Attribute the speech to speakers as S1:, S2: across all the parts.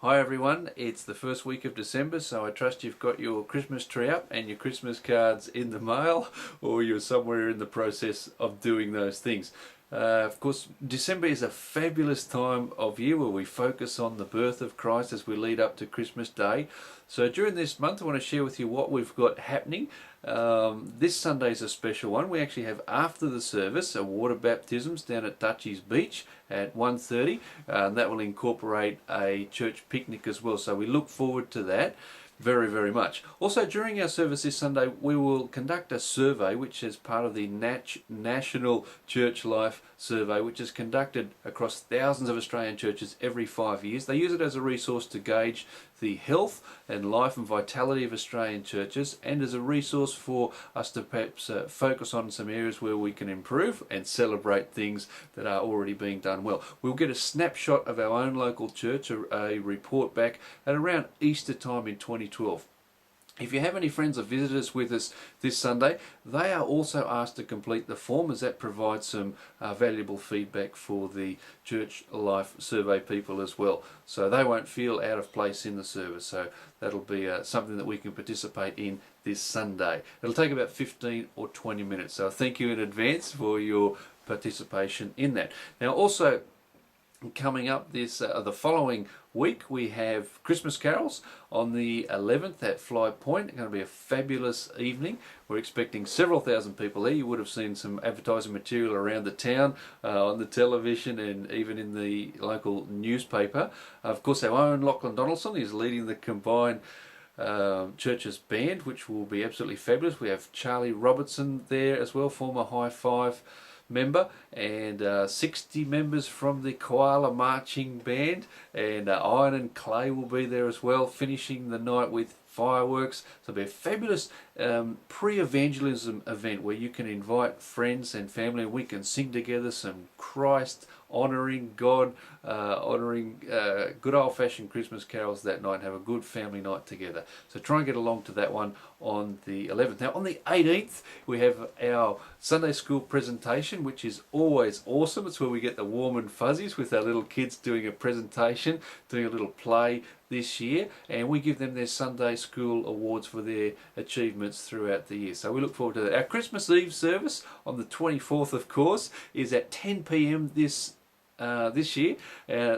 S1: Hi everyone, it's the first week of December, so I trust you've got your Christmas tree up and your Christmas cards in the mail, or you're somewhere in the process of doing those things. Of course, December is a fabulous time of year where we focus on the birth of Christ as we lead up to Christmas Day. So during this month I want to share with you what we've got happening. This Sunday is a special one. We actually have, after the service, a water baptisms down at Dutchie's Beach at 1:30. That will incorporate a church picnic as well, so we look forward to that very, very much. Also, during our service this Sunday, we will conduct a survey, which is part of the National Church Life Survey, which is conducted across thousands of Australian churches every 5 years. They use it as a resource to gauge the health and life and vitality of Australian churches, and as a resource for us to perhaps focus on some areas where we can improve and celebrate things that are already being done well. We'll get a snapshot of our own local church, a report back at around Easter time in 2012. If you have any friends or visitors with us this Sunday, they are also asked to complete the form, as that provides some valuable feedback for the Church Life Survey people as well. So they won't feel out of place in the service. So that'll be something that we can participate in this Sunday. It'll take about 15 or 20 minutes. So thank you in advance for your participation in that. Now also, coming up the following week, we have Christmas carols on the 11th at Fly Point. It's going to be a fabulous evening. We're expecting several thousand people there. You would have seen some advertising material around the town, on the television, and even in the local newspaper. Of course, our own Lachlan Donaldson is leading the combined churches band, which will be absolutely fabulous. We have Charlie Robertson there as well, former High Five member, and 60 members from the Koala Marching Band, and Iron and Clay will be there as well, finishing the night with fireworks. So it'll be a fabulous pre-evangelism event where you can invite friends and family, and we can sing together some Christ honouring, God honouring, good old-fashioned Christmas carols that night, and have a good family night together. So try and get along to that one on the 11th. Now on the 18th we have our Sunday school presentation, which is always awesome. It's where we get the warm and fuzzies with our little kids doing a presentation, doing a little play this year, and we give them their Sunday school awards for their achievements throughout the year. So we look forward to that. Our Christmas Eve service on the 24th, of course, is at 10 p.m. this year,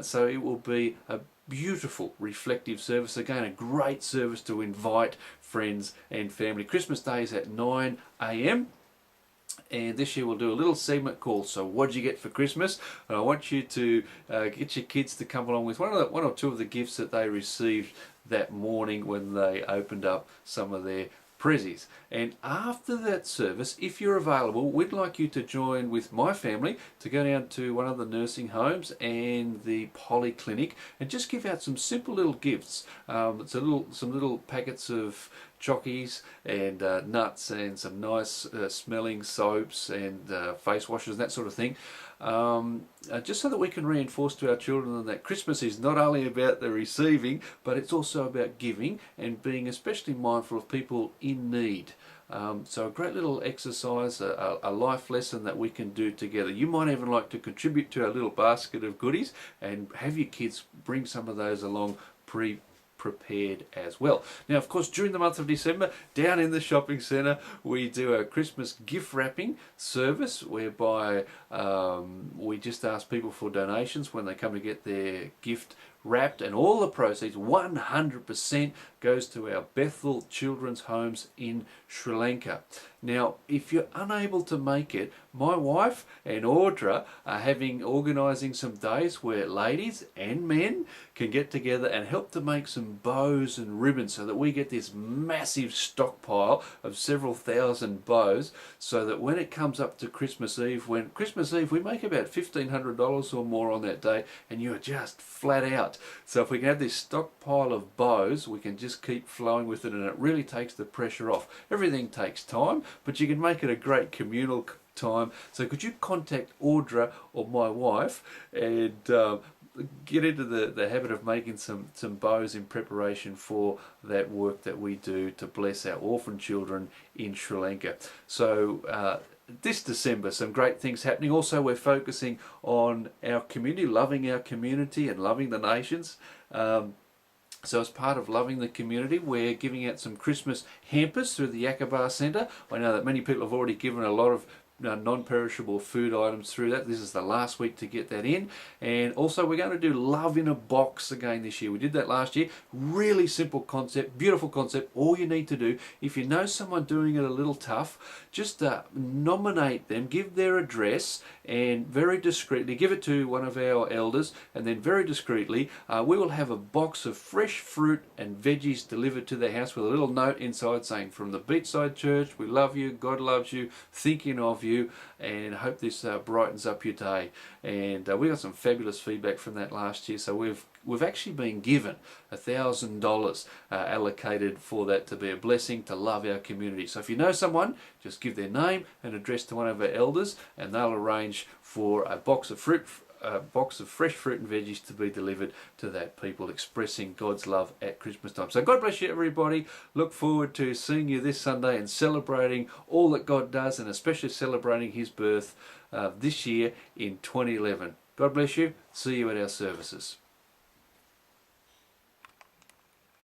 S1: so it will be a beautiful reflective service. Again, a great service to invite friends and family. Christmas Day is at 9 a.m. and this year we'll do a little segment called "So What'd You Get for Christmas?" And I want you to get your kids to come along with one or two of the gifts that they received that morning when they opened up some of their prezzies. And after that service, if you're available, we'd like you to join with my family to go down to one of the nursing homes and the polyclinic and just give out some simple little gifts. It's some little packets of chockies and nuts and some nice smelling soaps and face washes and that sort of thing. Just so that we can reinforce to our children that Christmas is not only about the receiving, but it's also about giving and being especially mindful of people in need. So a great little exercise, a life lesson that we can do together. You might even like to contribute to our little basket of goodies and have your kids bring some of those along prepared as well. Now, of course, during the month of December, down in the shopping centre, we do a Christmas gift wrapping service whereby we just ask people for donations when they come to get their gift wrapped, and all the proceeds, 100%, goes to our Bethel Children's Homes in Sri Lanka. Now, if you're unable to make it, my wife and Audra are organising some days where ladies and men can get together and help to make some bows and ribbons, so that we get this massive stockpile of several thousand bows, so that when it comes up to Christmas Eve, we make about $1,500 or more on that day, and you're just flat out. So if we can have this stockpile of bows, we can just keep flowing with it, and it really takes the pressure off. Everything takes time, but you can make it a great communal time. So could you contact Audra or my wife and get into the habit of making some bows in preparation for that work that we do to bless our orphan children in Sri Lanka. So this December, some great things happening. Also, we're focusing on our community, loving our community and loving the nations. So as part of loving the community, we're giving out some Christmas hampers through the Yakaba Centre. I know that many people have already given a lot of non-perishable food items through that. This is the last week to get that in. And also we're going to do Love in a Box again this year. We did that last year. Really simple concept, beautiful concept. All you need to do, if you know someone doing it a little tough, just nominate them, give their address, and very discreetly give it to one of our elders, and then very discreetly we will have a box of fresh fruit and veggies delivered to their house with a little note inside saying, from the Beachside Church, we love you, God loves you, thinking of you, and hope this brightens up your day. And we got some fabulous feedback from that last year, so we've actually been given $1,000 allocated for that, to be a blessing, to love our community. So if you know someone, just give their name and address to one of our elders, and they'll arrange for a box of fresh fruit and veggies to be delivered to that people, expressing God's love at Christmas time. So God bless you, everybody. Look forward to seeing you this Sunday and celebrating all that God does, and especially celebrating His birth this year in 2011. God bless you. See you at our services.